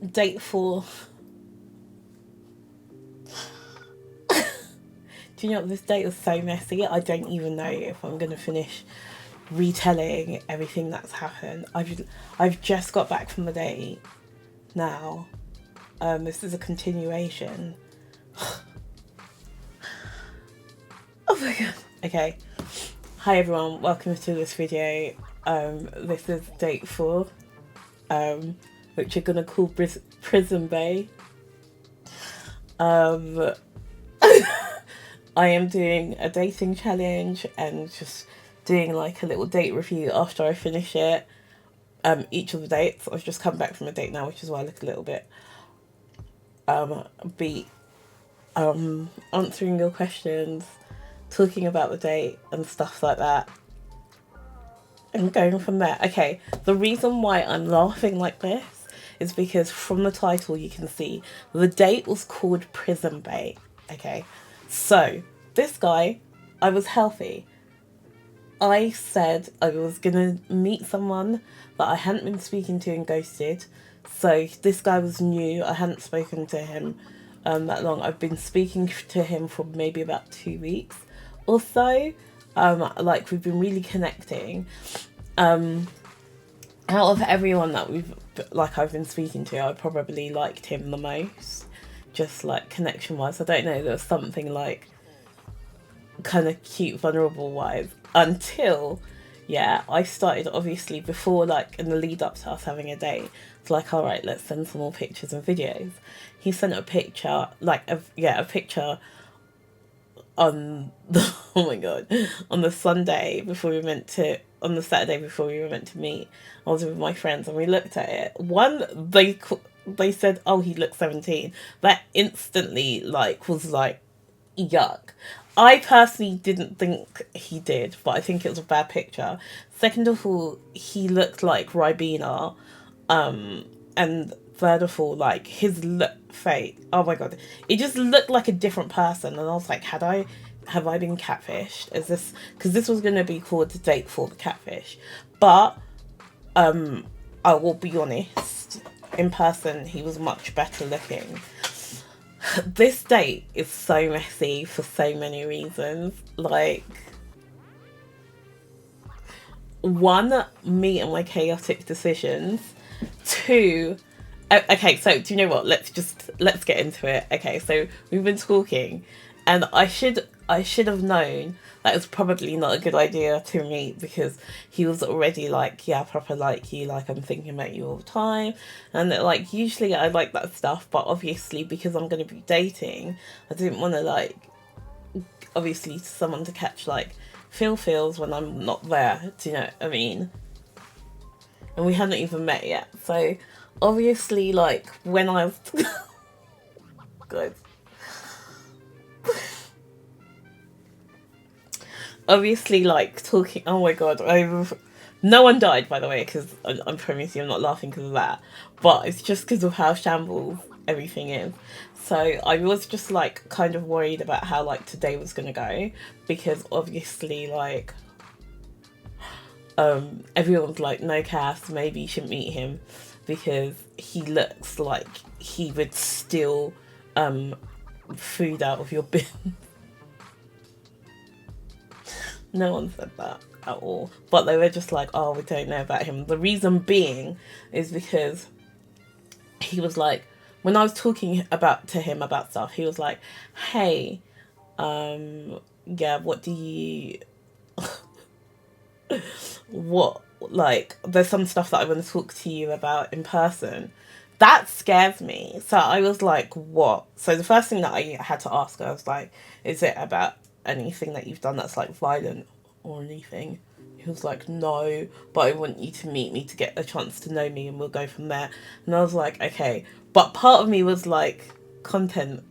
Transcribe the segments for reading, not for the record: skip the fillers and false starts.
date 4. Do you know what? This date was so messy. I don't even know if I'm going to finish retelling everything that's happened. I've just got back from the date now. This is a continuation. Oh my god. Okay. Hi everyone, welcome to this video. This is date 4, which you're gonna call Prison Bay. I am doing a dating challenge and just doing like a little date review after I finish it. Each of the dates. I've just come back from a date now, which is why I look a little bit beat. Answering your questions, talking about the date and stuff like that, and going from there. Okay, the reason why I'm laughing like this is because from the title you can see the date was called Prison Bay. Okay, so this guy, I was healthy. I said I was gonna meet someone that I hadn't been speaking to and ghosted. So this guy was new. I hadn't spoken to him that long. I've been speaking to him for maybe about 2 weeks or so. Like we've been really connecting. Out of everyone that I've been speaking to, I probably liked him the most. Just like connection wise. I don't know, there was something like kind of cute, vulnerable wise, until I started, obviously before, like in the lead up to us having a date, it's like, all right, let's send some more pictures and videos. He sent a picture, like a picture on the oh my god, on the Saturday before we were meant to meet. I was with my friends and we looked at it. They said, oh, he looked 17. That instantly was like, yuck. I personally didn't think he did, but I think it was a bad picture. Second of all, he looked like Ribena. And third of all, like his face, oh my god, it just looked like a different person. And I was like, have I been catfished? Is this, because this was going to be called the date for the catfish. But I will be honest, in person he was much better looking. This date is so messy for so many reasons. Like, one, me and my chaotic decisions. Two, okay, so do you know what? Let's get into it. Okay, so we've been talking, and I should have known that it's probably not a good idea to meet, because he was already like, yeah, proper like you, like I'm thinking about you all the time, and like usually I like that stuff, but obviously because I'm going to be dating, I didn't want to like, obviously someone to catch like feels when I'm not there. Do you know what I mean? And we hadn't even met yet, so obviously like when I was good. Obviously, like talking. Oh my god! No one died, by the way, because I promise you, I'm not laughing because of that. But it's just because of how shambles everything is. So I was just like kind of worried about how like today was gonna go, because obviously like everyone's like, no, Cass, maybe you shouldn't meet him because he looks like he would steal food out of your bin. No one said that at all. But they were just like, oh, we don't know about him. The reason being is because he was like, when I was talking to him about stuff, he was like, hey, what do you... what, like, there's some stuff that I want to talk to you about in person. That scares me. So I was like, what? So the first thing that I had to ask her, I was like, is it about anything that you've done that's like violent or anything? He was like, no, but I want you to meet me to get a chance to know me and we'll go from there. And I was like, okay. But part of me was like, content.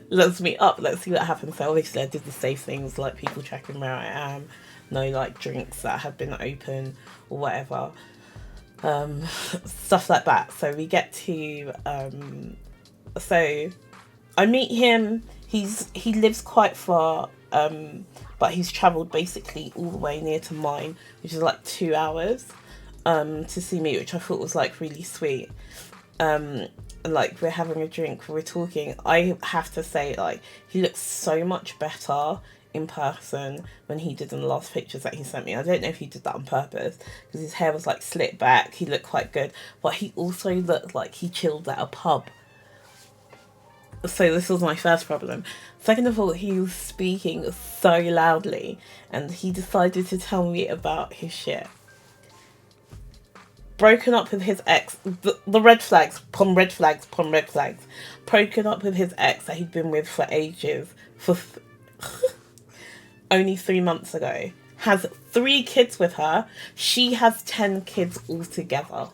Let's meet up, let's see what happens. So obviously I did the safe things, like people checking where I am, no like drinks that have been open or whatever, stuff like that. So we get to so I meet him. He lives quite far, but he's travelled basically all the way near to mine, which is like 2 hours. to see me, which I thought was like really sweet. And like we're having a drink, we're talking. I have to say, like, he looks so much better in person when he did in the last pictures that he sent me. I don't know if he did that on purpose, because his hair was like slicked back. He looked quite good, but he also looked like he chilled at a pub. So this was my first problem. Second of all, he was speaking so loudly, and he decided to tell me about his shit. Broken up with his ex. The red flags, pom red flags, pom red flags. Broken up with his ex that he'd been with for ages, for only 3 months ago. Has 3 kids with her. She has 10 kids altogether.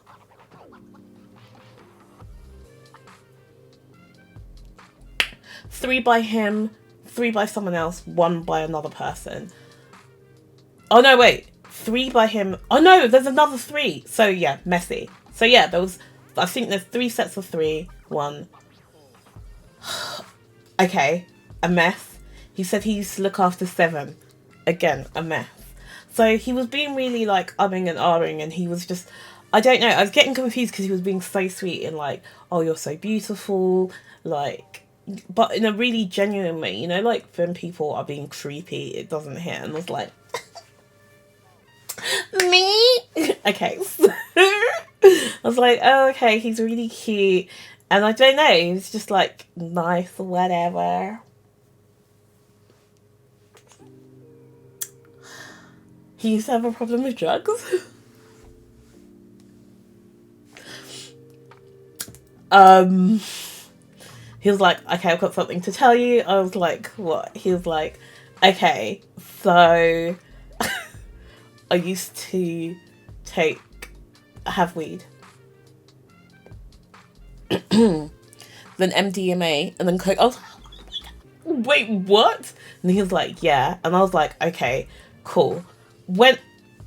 Three by him, 3 by someone else, 1 by another person. Oh no, wait. 3 by him. Oh no, there's another 3. So yeah, messy. So yeah, there was, I think there's 3 sets of 3. 1. Okay, a mess. He said he used to look after 7. Again, a mess. So he was being really like umming and ahhing, and he was just, I don't know, I was getting confused because he was being so sweet and like, oh, you're so beautiful, like, but in a really genuine way, you know, like when people are being creepy, it doesn't hit. And I was like, me? Okay. So I was like, oh, okay, he's really cute. And I don't know, he was just like, nice, whatever. He used to have a problem with drugs. He was like, okay, I've got something to tell you. I was like, what? He was like, okay, so I used to have weed. Then MDMA, and then coke. I was like, wait, what? And he was like, yeah. And I was like, okay, cool. When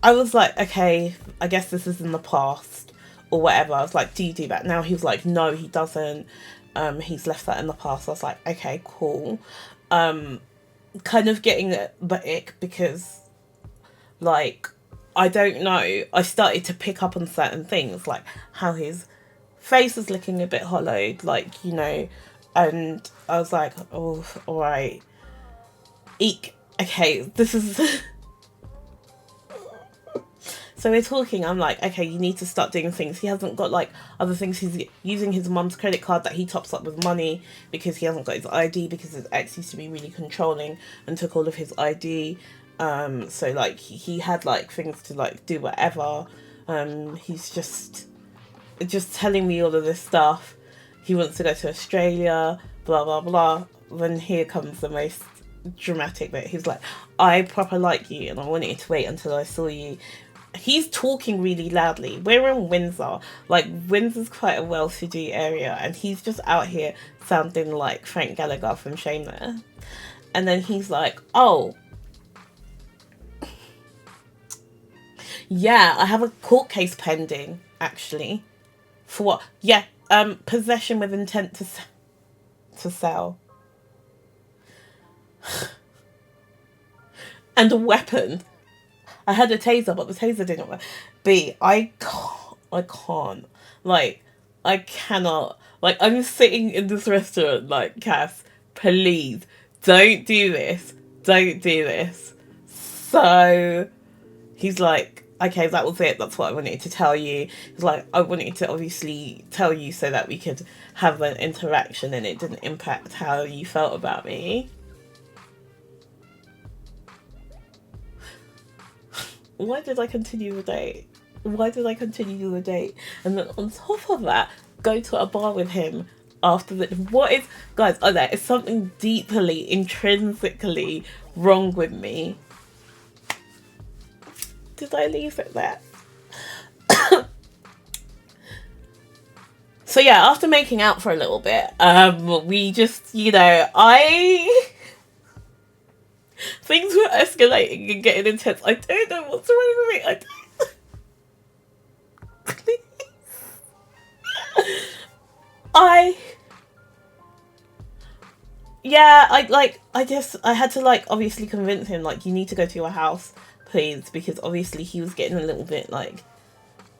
I was like, okay, I guess this is in the past or whatever. I was like, do you do that now? He was like, no, he doesn't. He's left that in the past. I was like, okay, cool. Kind of getting the ick because, like, I don't know. I started to pick up on certain things, like how his face was looking a bit hollowed, like, you know, and I was like, oh, all right. Eek. Okay, this is... So we're talking, I'm like, okay, you need to start doing things. He hasn't got, like, other things. He's using his mum's credit card that he tops up with money because he hasn't got his ID, because his ex used to be really controlling and took all of his ID. So, like, he had, like, things to, like, do whatever. He's just telling me all of this stuff. He wants to go to Australia, blah, blah, blah. Then here comes the most dramatic bit. He's like, I proper like you and I wanted you to wait until I saw you. He's talking really loudly. We're in Windsor. Like, Windsor's quite a well-to-do area, and he's just out here sounding like Frank Gallagher from Shameless. And then he's like, oh, yeah, I have a court case pending, actually. For what? Yeah, possession with intent to sell. And a weapon. I had a taser, but the taser didn't work. B, I can't. Like, I cannot. Like, I'm sitting in this restaurant, like, Cass, please, don't do this. Don't do this. So, he's like, okay, that was it. That's what I wanted to tell you. He's like, I wanted to obviously tell you so that we could have an interaction and it didn't impact how you felt about me. Why did I continue the date? Why did I continue the date? And then on top of that, go to a bar with him after the... What is... Guys, there is something deeply, intrinsically wrong with me. Did I leave it there? So yeah, after making out for a little bit, we just, you know, things were escalating and getting intense. I don't know what's wrong with me. I don't... Please. I had to, like, obviously convince him, like, you need to go to your house, please, because obviously he was getting a little bit, like,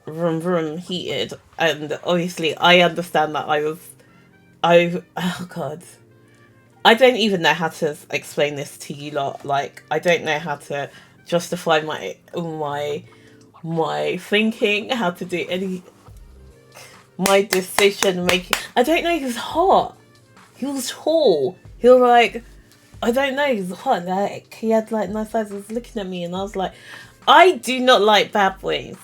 vroom vroom heated, and obviously I understand that oh god, I don't even know how to explain this to you lot. Like, I don't know how to justify my thinking, how to do any my decision making. I don't know. He was hot. He was tall. He was like, I don't know. He was hot. Like, he had like nice eyes. He was looking at me, and I was like, I do not like bad boys.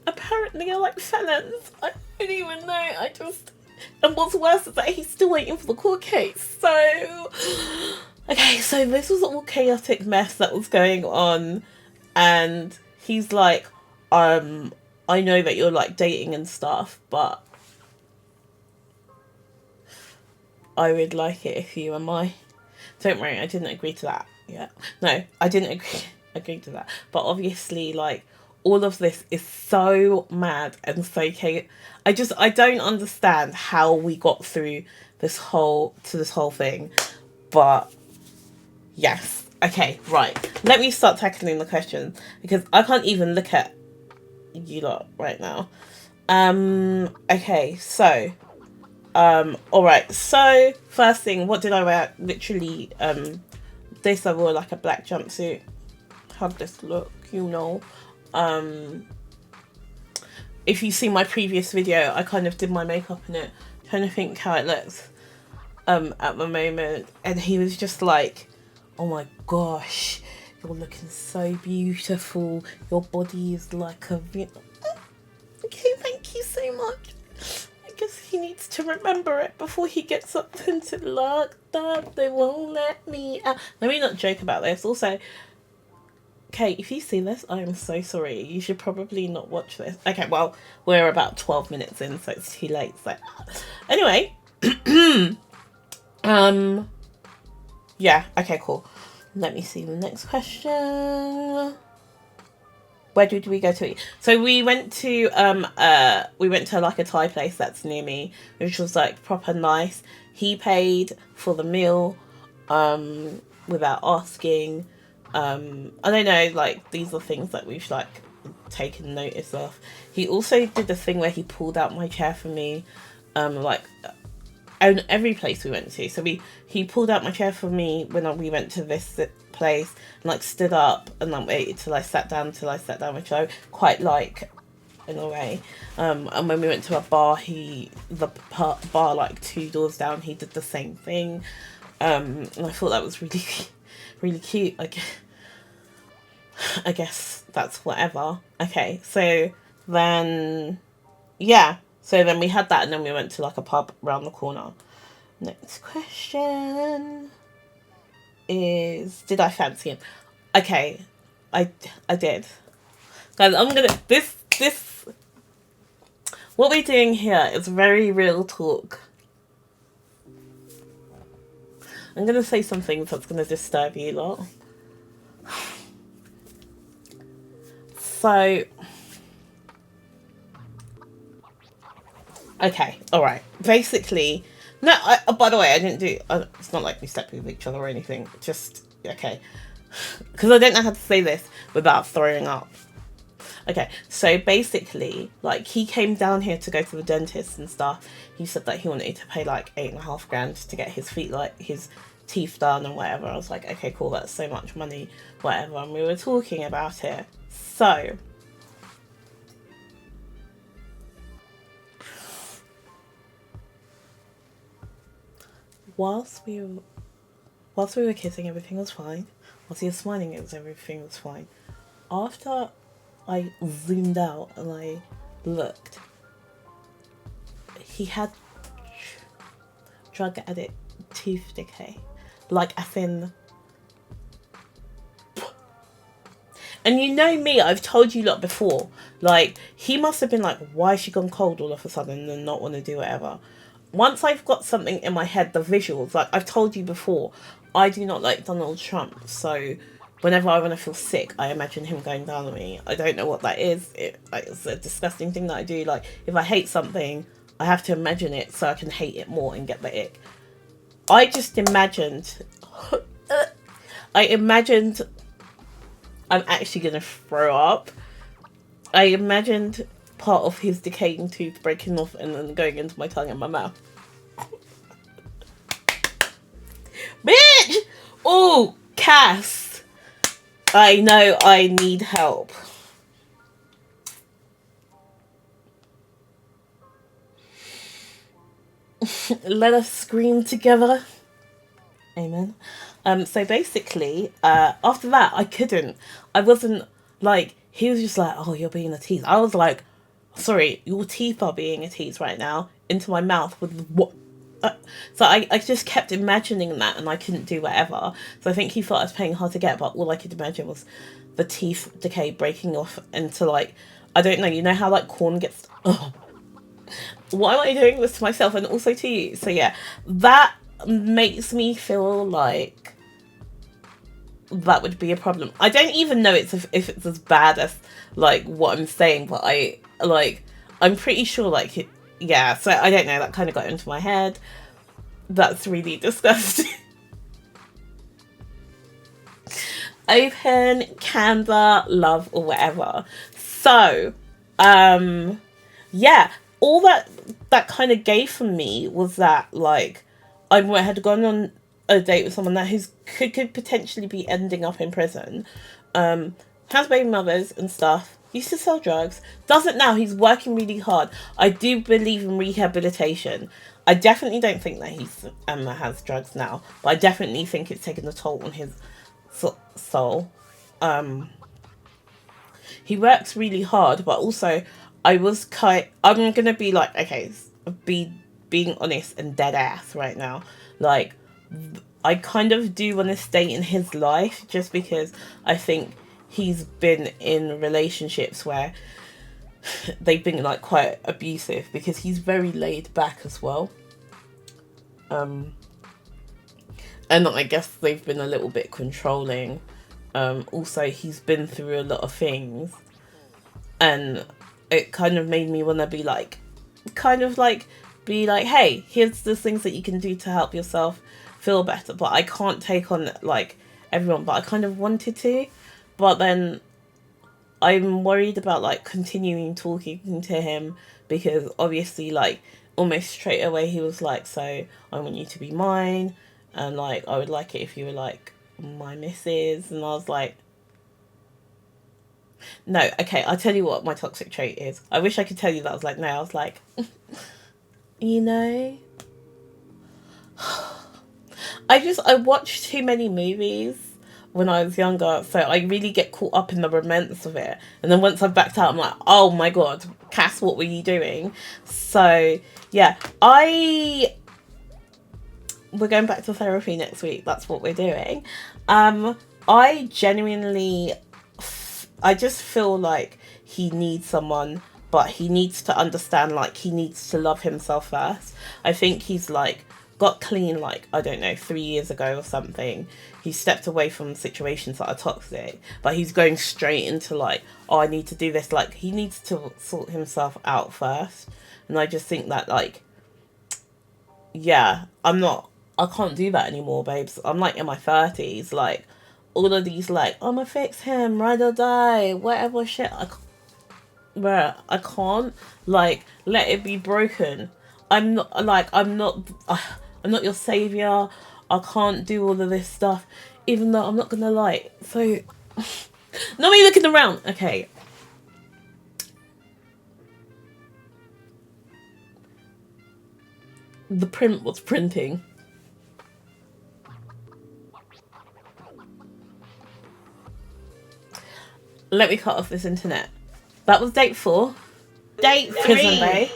Apparently, I like felons. I don't even know. I just. And what's worse is that he's still waiting for the court case. So, okay, so this was all chaotic mess that was going on, and he's like, I know that you're like dating and stuff, but I would like it if you and my. Don't worry, I didn't agree to that. Yeah, no, I didn't agree to that. But obviously, like, all of this is so mad and so chaotic. I don't understand how we got through this whole thing, but yes. Okay, right. Let me start tackling the questions because I can't even look at you lot right now. Okay, so all right. So first thing, what did I wear? Literally, this I wore like a black jumpsuit. Have this look, you know. If you see my previous video, I kind of did my makeup in it, trying to think how it looks at the moment, and he was just like, oh my gosh, you're looking so beautiful, your body is like a okay, thank you so much. I guess he needs to remember it before he gets up into locked up. They won't let me out. Let me not joke about this. Also, okay, if you see this, I am so sorry. You should probably not watch this. Okay, well, we're about 12 minutes in, so it's too late. So, anyway, yeah, okay, cool. Let me see the next question. Where did we go to eat? So we went to like a Thai place that's near me, which was like proper nice. He paid for the meal, without asking. I don't know, like, these are things that we've like taken notice of. He also did the thing where he pulled out my chair for me, like on every place we went to. So he pulled out my chair for me when we went to this place, and like stood up and then waited till I sat down, which I quite like in a way. And when we went to a bar, the bar like 2 doors down, he did the same thing. And I thought that was really really cute. Like, I guess that's whatever. Okay, so then yeah, so then we had that, and then we went to like a pub around the corner. Next question is, did I fancy him? Okay, I did. Guys, I'm gonna this what we're doing here is very real talk. I'm gonna say some things that's gonna disturb you lot. So, okay, all right. Basically, no. By the way, I didn't do. It's not like we slept with each other or anything. Just okay, because I don't know how to say this without throwing up. Okay, so basically, like, he came down here to go to the dentist and stuff. He said that he wanted to pay like $8.5 grand to get his teeth done and whatever. I was like, okay, cool, that's so much money, whatever. And we were talking about it. So, whilst we were kissing, everything was fine. Whilst he was smiling, everything was fine. After I zoomed out and I looked, he had drug addict tooth decay, like as in. And you know me, I've told you lot before, like, he must have been like, why has she gone cold all of a sudden and not want to do whatever. Once I've got something in my head, the visuals, like I've told you before, I do not like Donald Trump, so whenever I want to feel sick, I imagine him going down on me. I don't know what that is. It's a disgusting thing that I do. Like, if I hate something, I have to imagine it so I can hate it more and get the ick. I just imagined I'm actually going to throw up. I imagined part of his decaying tooth breaking off and then going into my tongue and my mouth. Bitch! Oh, Cass. I know I need help. Let us scream together. Amen. So basically, after that, I wasn't like, he was just like, oh, you're being a tease. I was like, sorry, your teeth are being a tease right now into my mouth with what? So I just kept imagining that and I couldn't do whatever. So I think he thought I was paying hard to get, but all I could imagine was the teeth decay breaking off into like, I don't know, you know how like corn gets, oh, why am I doing this to myself and also to you? So yeah, that makes me feel like that would be a problem. I don't even know if it's as bad as like what I'm saying, but I'm pretty sure like yeah, so I don't know, that kind of got into my head. That's really disgusting. Open, Canva, love, or whatever. So yeah, all that kind of gave for me was that like I had gone on a date with someone that could potentially be ending up in prison, has baby mothers and stuff, used to sell drugs, doesn't now, he's working really hard. I do believe in rehabilitation. I definitely don't think that he's has drugs now, but I definitely think it's taken a toll on his soul. He works really hard, but also I'm gonna be like, okay, being honest and dead ass right now. Like, I kind of do want to stay in his life just because I think he's been in relationships where they've been like quite abusive, because he's very laid back as well. And I guess they've been a little bit controlling. Also, he's been through a lot of things, and it kind of made me want to be like, hey, here's the things that you can do to help yourself feel better. But I can't take on like everyone, but I kind of wanted to, but then I'm worried about like continuing talking to him, because obviously like almost straight away he was like, so I want you to be mine, and like I would like it if you were like my missus. And I was like, no, okay, I'll tell you what my toxic trait is. I wish I could tell you that. I was like, no, I was like, you know, I watched too many movies when I was younger, so I really get caught up in the romance of it. And then once I've backed out, I'm like, oh my god, Cass, what were you doing? So yeah, we're going back to therapy next week. That's what we're doing. I genuinely, I just feel like he needs someone, but he needs to understand, like, he needs to love himself first. I think he's like got clean, like, I don't know, 3 years ago or something. He stepped away from situations that are toxic, but he's going straight into like, oh, I need to do this. Like, he needs to sort himself out first. And I just think that, like, yeah, I can't do that anymore, babes. I'm like in my 30s, like, all of these, like, I'm gonna fix him, ride or die, whatever shit. I can't, like, let it be broken. I'm not your savior. I can't do all of this stuff, even though I'm not gonna lie. So, not me looking around. Okay. The print was printing. Let me cut off this internet. That was date 4. Date 3. Prison Bay.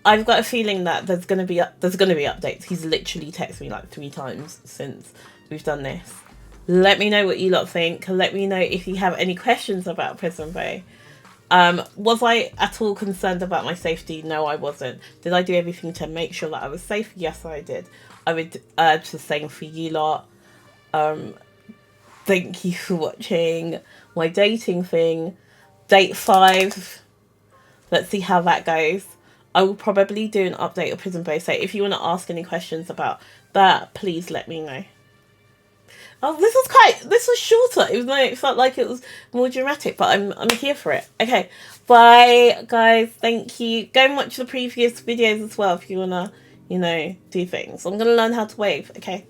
I've got a feeling that there's gonna be updates. He's literally texted me like 3 times since we've done this. Let me know what you lot think. Let me know if you have any questions about Prison Bay. Was I at all concerned about my safety? No, I wasn't. Did I do everything to make sure that I was safe? Yes, I did. I would urge the same for you lot. Thank you for watching my dating thing. Date 5. Let's see how that goes. I will probably do an update of Prison Bay. So if you want to ask any questions about that, please let me know. Oh, this was shorter, even though it felt like it was more dramatic, but I'm here for it. Okay, bye, guys. Thank you. Go and watch the previous videos as well if you wanna, do things. I'm gonna learn how to wave. Okay.